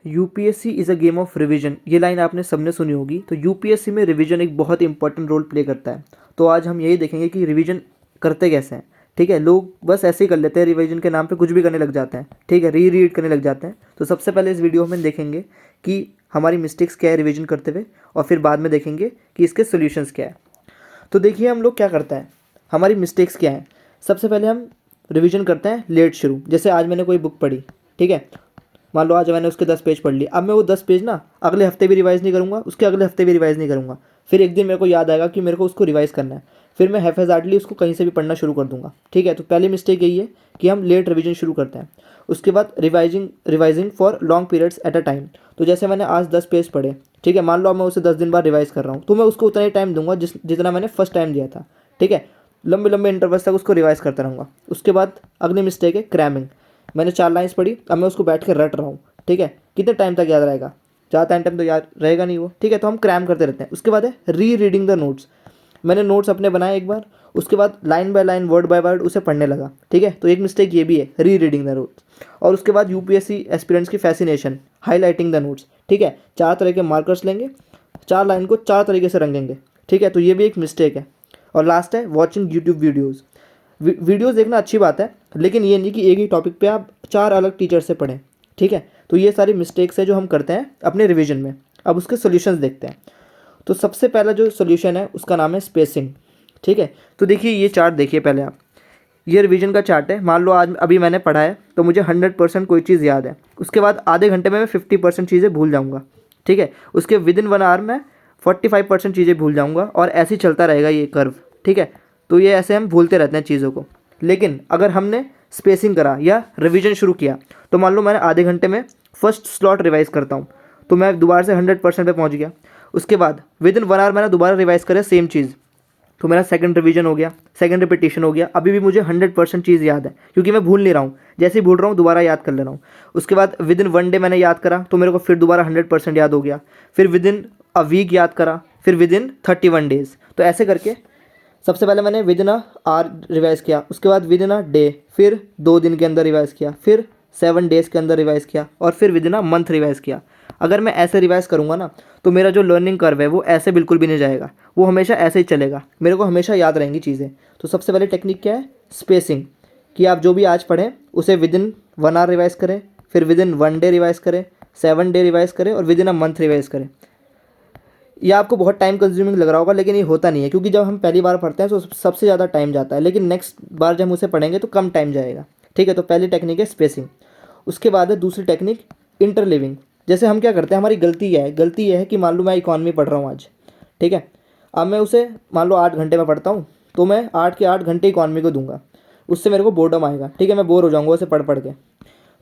UPSC is a game of revision, ये line आपने सबने सुनी होगी। तो यूपीएससी में रिवीजन एक बहुत इंपॉर्टेंट रोल प्ले करता है। तो आज हम यही देखेंगे कि रिवीजन करते कैसे हैं। ठीक है, लोग बस ऐसे ही कर लेते हैं, रिवीजन के नाम पे कुछ भी करने लग जाते हैं। ठीक है, रीड करने लग जाते हैं। तो सबसे पहले इस वीडियो में देखेंगे कि हमारी मिस्टेक्स क्या है रिवीजन करते हुए, और फिर बाद में देखेंगे कि इसके सोल्यूशंस क्या है। तो देखिए हम लोग क्या करते हैं, हमारी मिस्टेक्स क्या हैं। सबसे पहले हम रिवीजन करते हैं लेट शुरू। जैसे आज मैंने कोई बुक पढ़ी, ठीक है, मान लो आज मैंने उसके 10 पेज पढ़ लिए। अब मैं वो 10 पेज ना अगले हफ्ते भी रिवाइज़ नहीं करूँगा, उसके अगले हफ्ते भी रिवाइज़ नहीं करूँगा। फिर एक दिन मेरे को याद आएगा कि मेरे को उसको रिवाइज़ करना है, फिर मैं हैफेज़ार्डली उसको कहीं से भी पढ़ना शुरू कर दूँगा। ठीक है, तो पहली मिस्टेक यही है कि हम लेट रिवीजन शुरू करते हैं। उसके बाद revising for long periods at a time. तो जैसे मैंने आज 10 पेज पढ़े, ठीक है, मान लो अब मैं उसे 10 दिन बाद रिवाइज़ कर रहा हूँ, तो मैं उसको उतना ही टाइम दूंगा जितना मैंने फर्स्ट टाइम दिया था। ठीक है, लंबे लंबे इंटरवल्स तक उसको रिवाइज़ करता रहूँगा। उसके बाद अगली मिस्टेक है क्रैमिंग। मैंने 4 लाइन्स पढ़ी, अब मैं उसको बैठ कर रट रहा हूँ। ठीक है, कितने टाइम तक याद रहेगा, ज़्यादा टाइम तो याद रहेगा नहीं वो। ठीक है, तो हम क्रैम करते रहते हैं। उसके बाद है री रीडिंग द नोट्स। मैंने नोट्स अपने बनाए एक बार, उसके बाद line by line word by word उसे पढ़ने लगा। ठीक है, तो एक मिस्टेक ये भी है, री रीडिंग द नोट्स। और उसके बाद यूपीएससी एस्पिरेंट्स की फैसिनेशन, हाईलाइटिंग द नोट्स। ठीक है, 4 तरह के मार्कर्स लेंगे, 4 लाइन को 4 तरीके से रंगेंगे। ठीक है, तो ये भी एक मिस्टेक है। और लास्ट है वॉचिंग यूट्यूब वीडियोज़। वीडियोज़ देखना अच्छी बात है, लेकिन ये नहीं कि एक ही टॉपिक पे आप 4 अलग टीचर से पढ़ें। ठीक है, तो ये सारी मिस्टेक्स है जो हम करते हैं अपने रिवीजन में। अब उसके सॉल्यूशंस देखते हैं। तो सबसे पहला जो सॉल्यूशन है उसका नाम है स्पेसिंग। ठीक है, तो देखिए ये चार्ट देखिए पहले आप, ये रिवीजन का चार्ट है। मान लो आज अभी मैंने पढ़ा है तो मुझे 100% कोई चीज़ याद है, उसके बाद आधे घंटे में मैं 50% चीज़ें भूल जाऊँगा। ठीक है, उसके विद इन 1 आवर में 45% चीज़ें भूल जाऊँगा, और ऐसे ही चलता रहेगा ये कर्व। ठीक है, तो ये ऐसे हम भूलते रहते हैं चीज़ों को। लेकिन अगर हमने स्पेसिंग करा या रिवीजन शुरू किया, तो मान लो मैंने आधे घंटे में फर्स्ट स्लॉट रिवाइज़ करता हूँ, तो मैं दोबारा से 100% पे पहुँच गया। उसके बाद विद इन 1 आवर मैंने दोबारा रिवाइज़ करा सेम चीज़, तो मेरा सेकंड रिवीजन हो गया, सेकंड रिपीटिशन हो गया। अभी भी मुझे 100% चीज़ याद है, क्योंकि मैं भूल नहीं रहा हूँ, जैसे ही भूल रहा हूँ दोबारा याद कर ले रहा हूँ। उसके बाद विद इन 1 डे मैंने याद करा, तो मेरे को फिर दोबारा 100% याद हो गया। फिर विद इन अ वीक याद करा, फिर विद इन 31 डेज़। तो ऐसे करके सबसे पहले मैंने within a hour revise किया, उसके बाद विद इन अ डे, फिर 2 दिन के अंदर रिवाइज़ किया, फिर 7 डेज़ के अंदर रिवाइज़ किया, और फिर with in a month revise किया। अगर मैं ऐसे रिवाइज़ करूँगा ना, तो मेरा जो लर्निंग कर्व है वो ऐसे बिल्कुल भी नहीं जाएगा, वो हमेशा ऐसे ही चलेगा, मेरे को हमेशा याद रहेंगी चीज़ें। तो सबसे पहले टेक्निक क्या है, स्पेसिंग, कि आप जो भी आज पढ़ें उसे विद इन 1 आवर रिवाइज़ करें, फिर विद इन 1 डे रिवाइज़ करें, 7 डे रिवाइज़ करें, और with in a month revise करें। ये आपको बहुत टाइम कंज्यूमिंग लग रहा होगा, लेकिन ये होता नहीं है, क्योंकि जब हम पहली बार पढ़ते हैं तो सबसे ज़्यादा टाइम जाता है, लेकिन नेक्स्ट बार जब हम उसे पढ़ेंगे तो कम टाइम जाएगा। ठीक है, तो पहली टेक्निक है स्पेसिंग। उसके बाद है दूसरी टेक्निक इंटरलिविंग। जैसे हम क्या करते हैं, हमारी गलती क्या है, गलती यह है कि मान लो मैं इकॉनमी पढ़ रहा हूँ आज। ठीक है, अब मैं उसे मान लो 8 घंटे में पढ़ता हूँ, तो मैं 8 के 8 घंटे इकॉनमी को दूंगा, उससे मेरे को बोर्डम आएगा। ठीक है, मैं बोर हो जाऊँगा उसे पढ़ पढ़ के।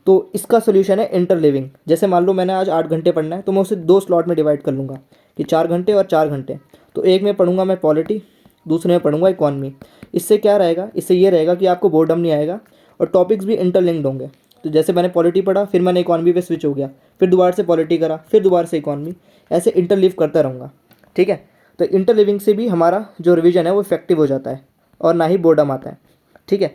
तो इसका सोल्यूशन है इंटरलिविंग। जैसे मान लो मैंने आज 8 घंटे पढ़ना है, तो मैं उसे 2 स्लॉट में डिवाइड कर लूँगा कि 4 घंटे और 4 घंटे। तो एक में पढ़ूंगा मैं पॉलिटी, दूसरे में पढ़ूंगा इकॉनमी। इससे क्या रहेगा, इससे ये रहेगा कि आपको बोर्डम नहीं आएगा, और टॉपिक्स भी इंटरलिंक्ड होंगे। तो जैसे मैंने पॉलिटी पढ़ा, फिर मैंने इकॉनमी पे स्विच हो गया, फिर दोबारा से पॉलिटी करा, फिर दोबारा से इकॉनमी, ऐसे इंटरलिव करता रहूँगा। ठीक है, तो इंटरलिविंग से भी हमारा जो रिवीजन है वो इफेक्टिव हो जाता है, और ना ही बोर्डम आता है। ठीक है,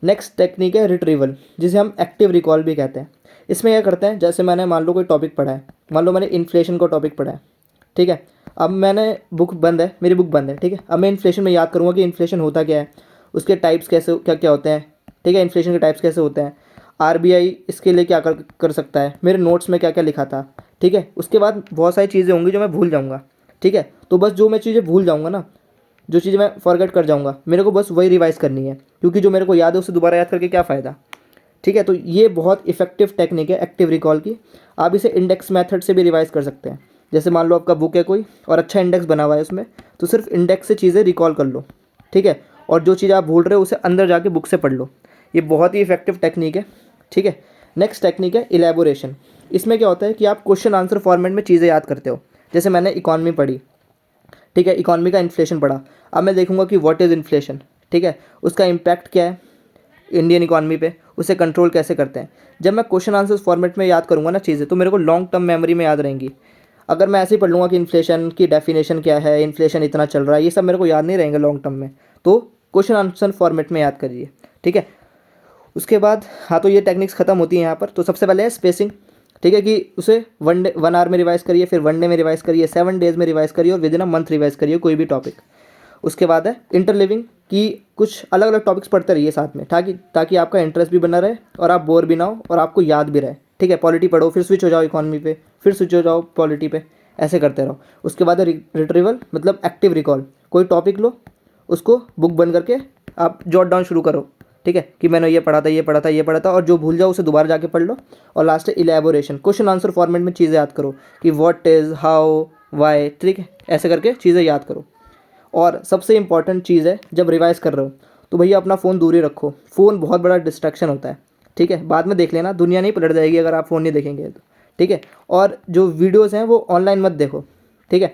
नेक्स्ट टेक्निक है रिट्रीवल, जिसे हम एक्टिव रिकॉल भी कहते हैं। इसमें क्या करते हैं, जैसे मैंने मान लो कोई टॉपिक पढ़ा है, मान लो मैंने इन्फ्लेशन का टॉपिक पढ़ा है। ठीक है, अब मैंने बुक बंद है, मेरी बुक बंद है। ठीक है, अब मैं इन्फ्लेशन में याद करूँगा कि इन्फ्लेशन होता क्या है, उसके टाइप्स कैसे क्या क्या होते हैं। ठीक है, इन्फ्लेशन के टाइप्स कैसे होते हैं, आरबीआई इसके लिए क्या कर सकता है, मेरे नोट्स में क्या क्या लिखा था। ठीक है, उसके बाद बहुत सारी चीज़ें होंगी जो मैं भूल जाऊँगा। ठीक है, तो बस जो मैं चीज़ें भूल जाऊँगा ना, जो चीज़ें मैं फॉरगेट कर जाऊँगा, मेरे को बस वही रिवाइज़ करनी है, क्योंकि जो मेरे को याद है उसे दोबारा याद करके क्या फ़ायदा। ठीक है, तो ये बहुत इफेक्टिव टेक्निक है एक्टिव रिकॉल की। आप इसे इंडेक्स मेथड से भी रिवाइज़ कर सकते हैं। जैसे मान लो आपका बुक है कोई और अच्छा इंडेक्स बना हुआ है उसमें, तो सिर्फ इंडेक्स से चीज़ें रिकॉल कर लो। ठीक है, और जो चीज़ आप भूल रहे हो उसे अंदर जाके बुक से पढ़ लो। ये बहुत ही इफेक्टिव टेक्निक है। ठीक है, नेक्स्ट टेक्निक है इलेबोरेशन। इसमें क्या होता है कि आप क्वेश्चन आंसर फॉर्मेट में चीज़ें याद करते हो। जैसे मैंने इकॉनमी पढ़ी, ठीक है, इकॉनमी का इन्फ्लेशन पढ़ा, अब मैं देखूंगा कि व्हाट इज़ इन्फ्लेशन। ठीक है, उसका इम्पैक्ट क्या है इंडियन इकॉनमी पे, उसे कंट्रोल कैसे करते हैं। जब मैं क्वेश्चन आंसर्स फॉर्मेट में याद करूँगा ना चीज़ें, तो मेरे को लॉन्ग टर्म मेमोरी में याद रहेंगी। अगर मैं ऐसे ही पढ़ लूँगा कि इन्फ्लेशन की डेफिनेशन क्या है, इन्फ्लेशन इतना चल रहा है, ये सब मेरे को याद नहीं रहेंगे लॉन्ग टर्म में। तो क्वेश्चन आंसर फॉर्मेट में याद करिए। ठीक है, उसके बाद हाँ, तो ये टेक्निक्स ख़त्म होती हैं यहाँ पर। तो सबसे पहले है स्पेसिंग, ठीक है, कि उसे 1 आवर में रिवाइज़ करिए, फिर 1 डे में रिवाइज़ करिए, 7 डेज़ में रिवाइज़ करिए और with in a month revise करिए कोई भी टॉपिक। उसके बाद है इंटरलिविंग, की कुछ अलग अलग टॉपिक्स पढ़ते रहिए साथ में, ताकि आपका इंटरेस्ट भी बना रहे और आप बोर भी ना हो और आपको याद भी रहे। ठीक है, पॉलिटी पढ़ो, फिर स्विच हो जाओ इकॉनमी पे, फिर स्विच हो जाओ पॉलिटी पे, ऐसे करते रहो। उसके बाद है रिट्रीवल, मतलब एक्टिव रिकॉल। कोई टॉपिक लो, उसको बुक बंद करके आप जॉट डाउन शुरू करो। ठीक है, कि मैंने ये पढ़ा था, ये पढ़ा था, ये पढ़ा था, और जो भूल जाओ उसे दोबारा जाके पढ़ लो। और लास्ट है इलेबोरेशन, क्वेश्चन आंसर फॉर्मेट में चीज़ें याद करो कि व्हाट इज़, हाउ, वाई। ठीक है, ऐसे करके चीज़ें याद करो। और सबसे इंपॉर्टेंट चीज़ है, जब रिवाइज कर रहे हो तो भैया अपना फ़ोन दूर ही रखो। फ़ोन बहुत बड़ा डिस्ट्रैक्शन होता है। ठीक है, बाद में देख लेना, दुनिया नहीं पलट जाएगी अगर आप फ़ोन नहीं देखेंगे तो। ठीक है, और जो वीडियोज़ हैं वो ऑनलाइन मत देखो। ठीक है,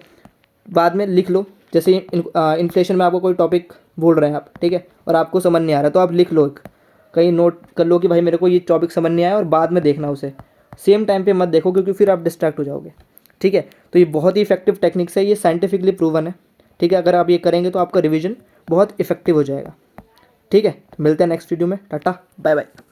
बाद में लिख लो। जैसे इन्फ्लेशन में आपको कोई टॉपिक बोल रहे हैं आप, ठीक है, और आपको समझ नहीं आ रहा तो आप लिख लो, कहीं नोट कर लो कि भाई मेरे को ये टॉपिक समझ नहीं आया, और बाद में देखना उसे। सेम टाइम पे मत देखो क्योंकि फिर आप डिस्ट्रैक्ट हो जाओगे। ठीक है, तो ये बहुत ही इफेक्टिव टेक्निक्स है, ये साइंटिफिकली प्रूवन है। ठीक है, अगर आप ये करेंगे तो आपका रिवीजन बहुत इफेक्टिव हो जाएगा। ठीक है, मिलते हैं नेक्स्ट वीडियो में। Tata, bye bye.